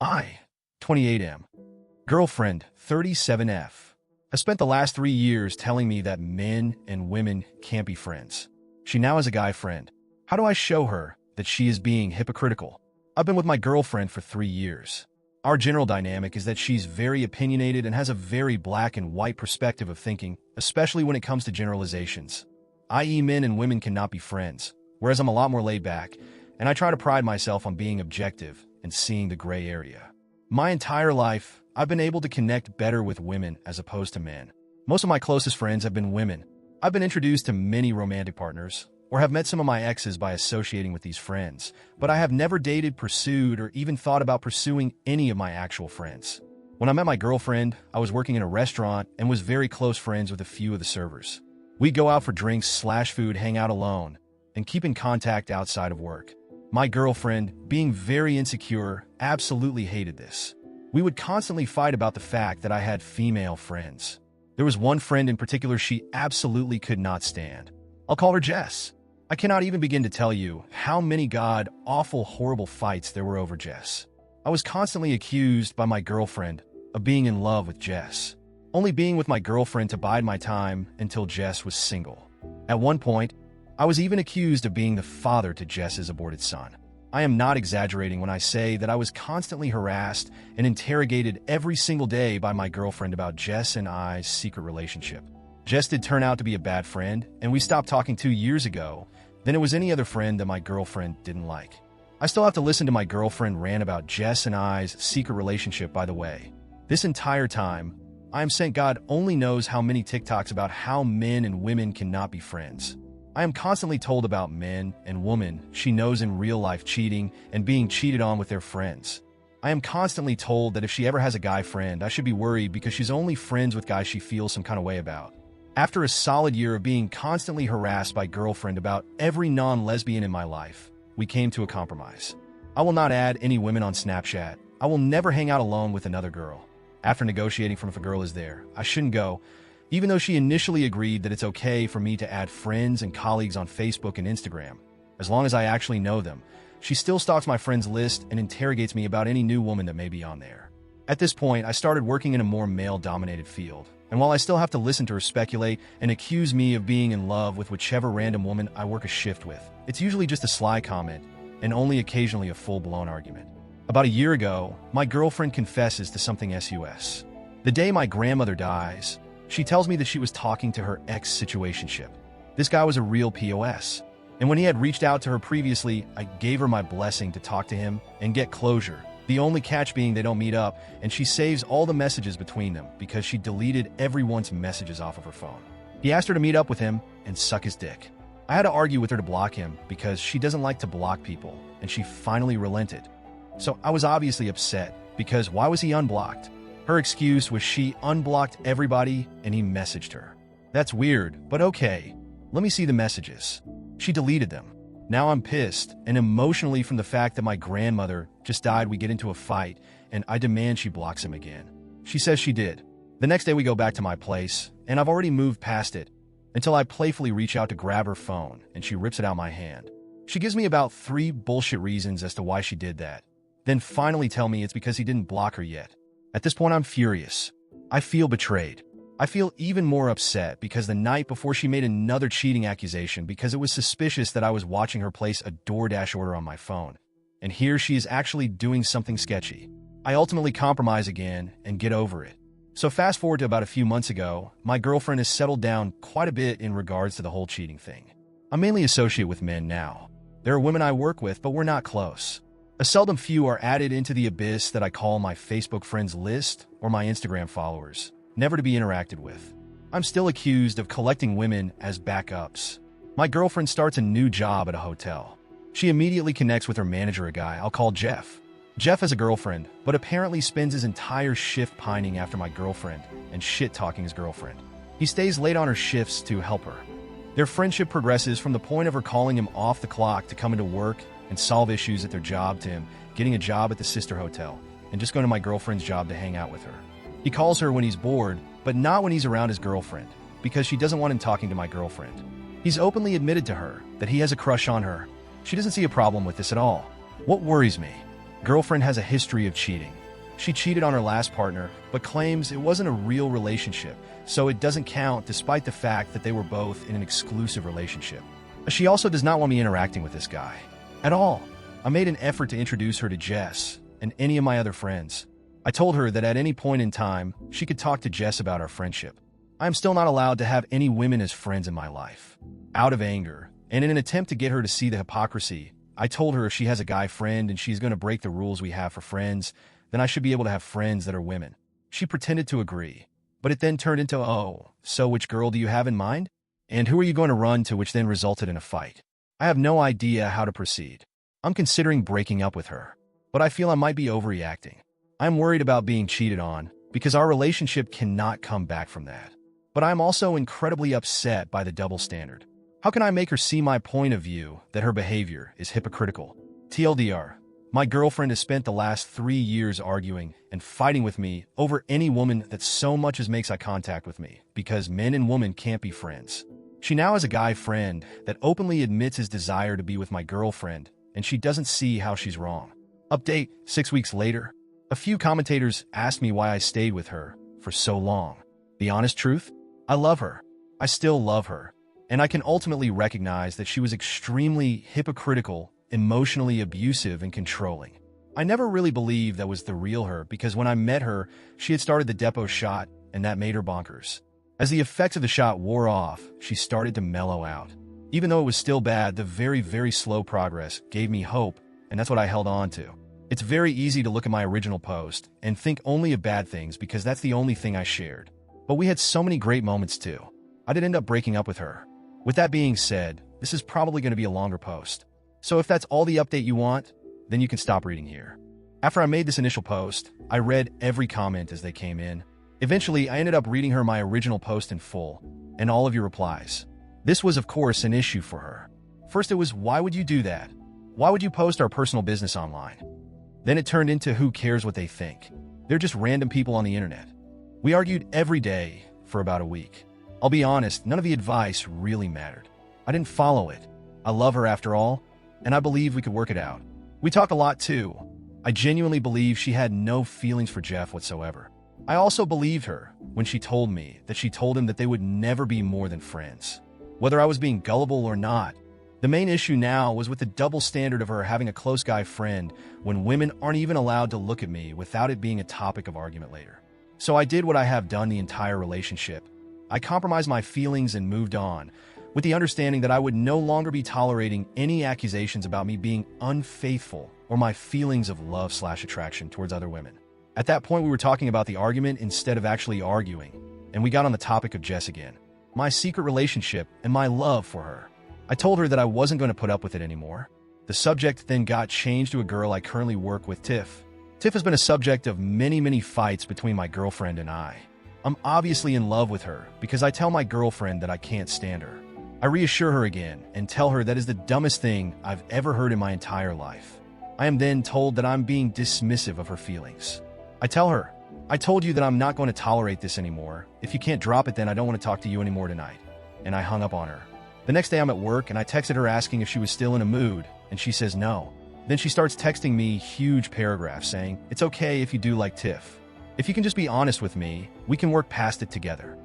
I, 28M, girlfriend, 37F, has spent the last 3 years telling me that men and women can't be friends. She now has a guy friend. How do I show her that she is being hypocritical? I've been with my girlfriend for 3 years. Our general dynamic is that she's very opinionated and has a very black and white perspective of thinking, especially when it comes to generalizations, i.e. men and women cannot be friends, whereas I'm a lot more laid back, and I try to pride myself on being objective and seeing the gray area. My entire life, I've been able to connect better with women as opposed to men. Most of my closest friends have been women. I've been introduced to many romantic partners, or have met some of my exes by associating with these friends, but I have never dated, pursued, or even thought about pursuing any of my actual friends. When I met my girlfriend, I was working in a restaurant and was very close friends with a few of the servers. We'd go out for drinks/food, hang out alone, and keep in contact outside of work. My girlfriend, being very insecure, absolutely hated this. We would constantly fight about the fact that I had female friends. There was one friend in particular she absolutely could not stand. I'll call her Jess. I cannot even begin to tell you how many god-awful, horrible fights there were over Jess. I was constantly accused by my girlfriend of being in love with Jess, only being with my girlfriend to bide my time until Jess was single. At one point, I was even accused of being the father to Jess's aborted son. I am not exaggerating when I say that I was constantly harassed and interrogated every single day by my girlfriend about Jess and I's secret relationship. Jess did turn out to be a bad friend, and we stopped talking 2 years ago. Then it was any other friend that my girlfriend didn't like. I still have to listen to my girlfriend rant about Jess and I's secret relationship, by the way. This entire time, I am sent God only knows how many TikToks about how men and women cannot be friends. I am constantly told about men and women she knows in real life cheating and being cheated on with their friends. I am constantly told that if she ever has a guy friend, I should be worried because she's only friends with guys she feels some kind of way about. After a solid year of being constantly harassed by girlfriend about every non-lesbian in my life, we came to a compromise. I will not add any women on Snapchat. I will never hang out alone with another girl. After negotiating from if a girl is there, I shouldn't go, even though she initially agreed that it's okay for me to add friends and colleagues on Facebook and Instagram. As long as I actually know them, she still stalks my friends list and interrogates me about any new woman that may be on there. At this point, I started working in a more male-dominated field, and while I still have to listen to her speculate and accuse me of being in love with whichever random woman I work a shift with, it's usually just a sly comment and only occasionally a full-blown argument. About a year ago, my girlfriend confesses to something sus. The day my grandmother dies, she tells me that she was talking to her ex-situationship. This guy was a real POS, and when he had reached out to her previously, I gave her my blessing to talk to him and get closure. The only catch being they don't meet up, and she saves all the messages between them because she deleted everyone's messages off of her phone. He asked her to meet up with him and suck his dick. I had to argue with her to block him because she doesn't like to block people, and she finally relented. So I was obviously upset because why was he unblocked? Her excuse was she unblocked everybody and he messaged her. That's weird, but okay. Let me see the messages. She deleted them. Now I'm pissed and emotionally from the fact that my grandmother just died. We get into a fight and I demand she blocks him again. She says she did. The next day we go back to my place and I've already moved past it until I playfully reach out to grab her phone and she rips it out my hand. She gives me about 3 bullshit reasons as to why she did that. Then finally tell me it's because he didn't block her yet. At this point I'm furious. I feel betrayed. I feel even more upset because the night before she made another cheating accusation because it was suspicious that I was watching her place a DoorDash order on my phone. And here she is actually doing something sketchy. I ultimately compromise again and get over it. So fast forward to about a few months ago, my girlfriend has settled down quite a bit in regards to the whole cheating thing. I mainly associate with men now. There are women I work with, but we're not close. A seldom few are added into the abyss that I call my Facebook friends list or my Instagram followers, never to be interacted with. I'm still accused of collecting women as backups. My girlfriend starts a new job at a hotel. She immediately connects with her manager, a guy I'll call Jeff. Jeff has a girlfriend, but apparently spends his entire shift pining after my girlfriend and shit-talking his girlfriend. He stays late on her shifts to help her. Their friendship progresses from the point of her calling him off the clock to come into work and solve issues at their job to him getting a job at the sister hotel and just going to my girlfriend's job to hang out with her. He calls her when he's bored, but not when he's around his girlfriend, because she doesn't want him talking to my girlfriend. He's openly admitted to her that he has a crush on her. She doesn't see a problem with this at all. What worries me Girlfriend has a history of cheating. She cheated on her last partner, but claims it wasn't a real relationship, so it doesn't count despite the fact that they were both in an exclusive relationship. She also does not want me interacting with this guy. At all. I made an effort to introduce her to Jess and any of my other friends. I told her that at any point in time, she could talk to Jess about our friendship. I am still not allowed to have any women as friends in my life. Out of anger, and in an attempt to get her to see the hypocrisy, I told her if she has a guy friend and she's going to break the rules we have for friends, then I should be able to have friends that are women. She pretended to agree, but it then turned into, oh, so which girl do you have in mind? And who are you going to run to, which then resulted in a fight. I have no idea how to proceed. I'm considering breaking up with her, but I feel I might be overreacting. I'm worried about being cheated on because our relationship cannot come back from that. But I'm also incredibly upset by the double standard. How can I make her see my point of view that her behavior is hypocritical? TLDR, my girlfriend has spent the last 3 years arguing and fighting with me over any woman that so much as makes eye contact with me because men and women can't be friends. She now has a guy friend that openly admits his desire to be with my girlfriend, and she doesn't see how she's wrong. Update, 6 weeks later. A few commentators asked me why I stayed with her for so long. The honest truth? I love her. I still love her. And I can ultimately recognize that she was extremely hypocritical, emotionally abusive, and controlling. I never really believed that was the real her because when I met her, she had started the depot shot, and that made her bonkers. As the effects of the shot wore off, she started to mellow out. Even though it was still bad, the very, very slow progress gave me hope, and that's what I held on to. It's very easy to look at my original post and think only of bad things because that's the only thing I shared. But we had so many great moments too. I did end up breaking up with her. With that being said, this is probably going to be a longer post. So if that's all the update you want, then you can stop reading here. After I made this initial post, I read every comment as they came in. Eventually, I ended up reading her my original post in full, and all of your replies. This was, of course, an issue for her. First it was, why would you do that? Why would you post our personal business online? Then it turned into who cares what they think. They're just random people on the internet. We argued every day for about a week. I'll be honest, none of the advice really mattered. I didn't follow it. I love her after all, and I believe we could work it out. We talked a lot too. I genuinely believe she had no feelings for Jeff whatsoever. I also believed her when she told me that she told him that they would never be more than friends. Whether I was being gullible or not, the main issue now was with the double standard of her having a close guy friend when women aren't even allowed to look at me without it being a topic of argument later. So I did what I have done the entire relationship. I compromised my feelings and moved on, with the understanding that I would no longer be tolerating any accusations about me being unfaithful or my feelings of love/attraction towards other women. At that point, we were talking about the argument instead of actually arguing, and we got on the topic of Jess again, my secret relationship and my love for her. I told her that I wasn't going to put up with it anymore. The subject then got changed to a girl I currently work with, Tiff. Tiff has been a subject of many fights between my girlfriend and I. I'm obviously in love with her because I tell my girlfriend that I can't stand her. I reassure her again and tell her that is the dumbest thing I've ever heard in my entire life. I am then told that I'm being dismissive of her feelings. I tell her, I told you that I'm not going to tolerate this anymore. If you can't drop it, then I don't want to talk to you anymore tonight. And I hung up on her. The next day I'm at work and I texted her asking if she was still in a mood, and she says no. Then she starts texting me huge paragraphs saying, it's okay if you do like Tiff. If you can just be honest with me, we can work past it together.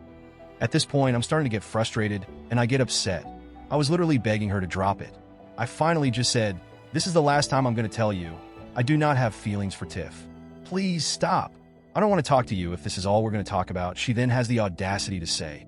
At this point, I'm starting to get frustrated and I get upset. I was literally begging her to drop it. I finally just said, this is the last time I'm going to tell you, I do not have feelings for Tiff. Please stop. I don't want to talk to you if this is all we're going to talk about. She then has the audacity to say,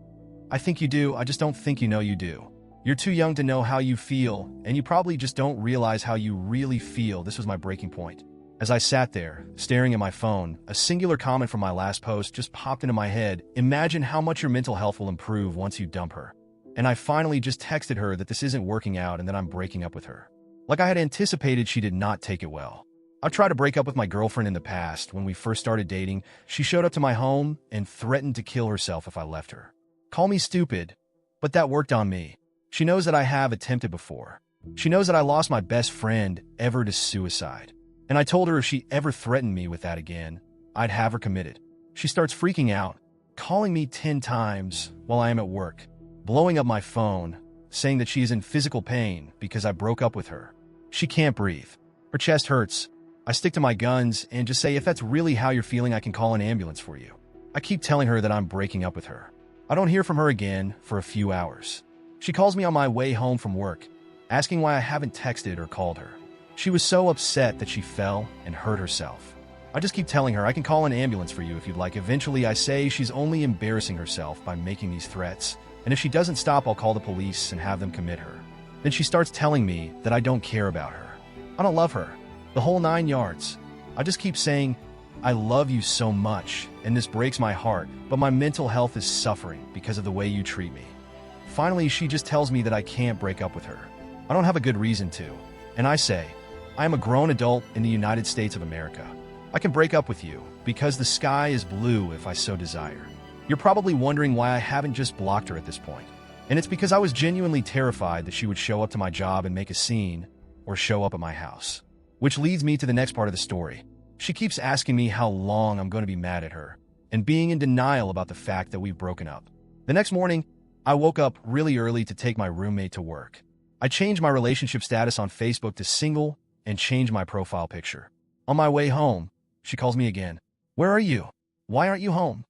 I think you do, I just don't think you know you do. You're too young to know how you feel, and you probably just don't realize how you really feel. This was my breaking point. As I sat there, staring at my phone, a singular comment from my last post just popped into my head. Imagine how much your mental health will improve once you dump her. And I finally just texted her that this isn't working out and that I'm breaking up with her. Like I had anticipated, she did not take it well. I've tried to break up with my girlfriend in the past. When we first started dating, she showed up to my home and threatened to kill herself if I left her. Call me stupid, but that worked on me. She knows that I have attempted before. She knows that I lost my best friend ever to suicide. And I told her if she ever threatened me with that again, I'd have her committed. She starts freaking out, calling me 10 times while I am at work, blowing up my phone, saying that she is in physical pain because I broke up with her. She can't breathe. Her chest hurts. I stick to my guns and just say if that's really how you're feeling, I can call an ambulance for you. I keep telling her that I'm breaking up with her. I don't hear from her again for a few hours. She calls me on my way home from work, asking why I haven't texted or called her. She was so upset that she fell and hurt herself. I just keep telling her I can call an ambulance for you if you'd like. Eventually, I say she's only embarrassing herself by making these threats, and if she doesn't stop, I'll call the police and have them commit her. Then she starts telling me that I don't care about her. I don't love her. The whole 9 yards. I just keep saying, I love you so much, and this breaks my heart, but my mental health is suffering because of the way you treat me. Finally, she just tells me that I can't break up with her. I don't have a good reason to, and I say, I am a grown adult in the United States of America. I can break up with you because the sky is blue if I so desire. You're probably wondering why I haven't just blocked her at this point, and it's because I was genuinely terrified that she would show up to my job and make a scene or show up at my house. Which leads me to the next part of the story. She keeps asking me how long I'm going to be mad at her, and being in denial about the fact that we've broken up. The next morning, I woke up really early to take my roommate to work. I changed my relationship status on Facebook to single and changed my profile picture. On my way home, she calls me again. Where are you? Why aren't you home?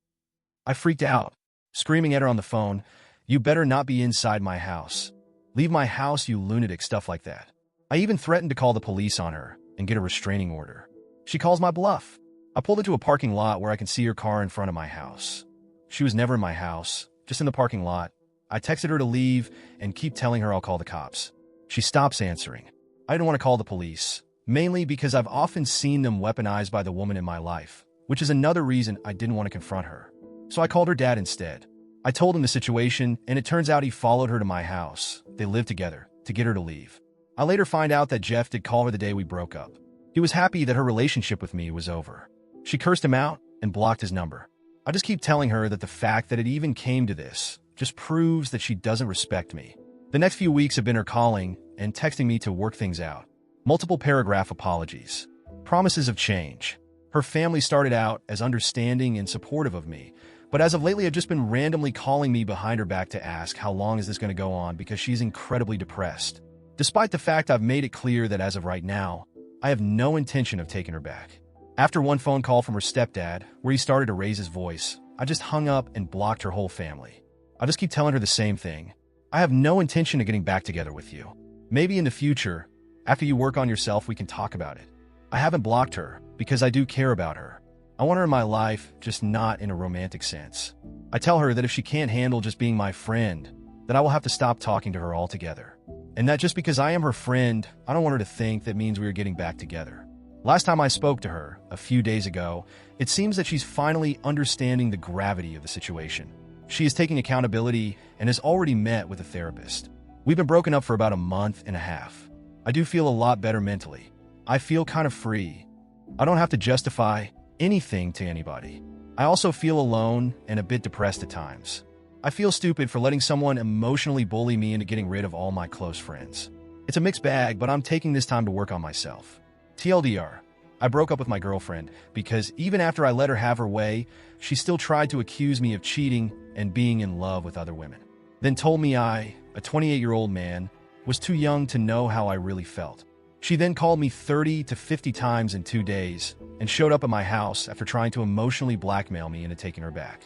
I freaked out, screaming at her on the phone, you better not be inside my house. Leave my house, you lunatic, stuff like that. I even threatened to call the police on her and get a restraining order. She calls my bluff. I pulled into a parking lot where I can see her car in front of my house. She was never in my house, just in the parking lot. I texted her to leave and keep telling her I'll call the cops. She stops answering. I didn't want to call the police, mainly because I've often seen them weaponized by the woman in my life, which is another reason I didn't want to confront her. So I called her dad instead. I told him the situation, and it turns out he followed her to my house. They lived together to get her to leave. I later find out that Jeff did call her the day we broke up. He was happy that her relationship with me was over. She cursed him out and blocked his number. I just keep telling her that the fact that it even came to this just proves that she doesn't respect me. The next few weeks have been her calling and texting me to work things out. Multiple paragraph apologies. Promises of change. Her family started out as understanding and supportive of me, but as of lately have just been randomly calling me behind her back to ask how long is this going to go on because she's incredibly depressed. Despite the fact I've made it clear that as of right now, I have no intention of taking her back. After one phone call from her stepdad, where he started to raise his voice, I just hung up and blocked her whole family. I just keep telling her the same thing. I have no intention of getting back together with you. Maybe in the future, after you work on yourself, we can talk about it. I haven't blocked her because I do care about her. I want her in my life, just not in a romantic sense. I tell her that if she can't handle just being my friend, then I will have to stop talking to her altogether. And that just because I am her friend, I don't want her to think that means we are getting back together. Last time I spoke to her, a few days ago, it seems that she's finally understanding the gravity of the situation. She is taking accountability and has already met with a therapist. We've been broken up for about a month and a half. I do feel a lot better mentally. I feel kind of free. I don't have to justify anything to anybody. I also feel alone and a bit depressed at times. I feel stupid for letting someone emotionally bully me into getting rid of all my close friends. It's a mixed bag, but I'm taking this time to work on myself. TLDR, I broke up with my girlfriend because even after I let her have her way, she still tried to accuse me of cheating and being in love with other women. Then told me I, a 28-year-old man, was too young to know how I really felt. She then called me 30 to 50 times in 2 days and showed up at my house after trying to emotionally blackmail me into taking her back.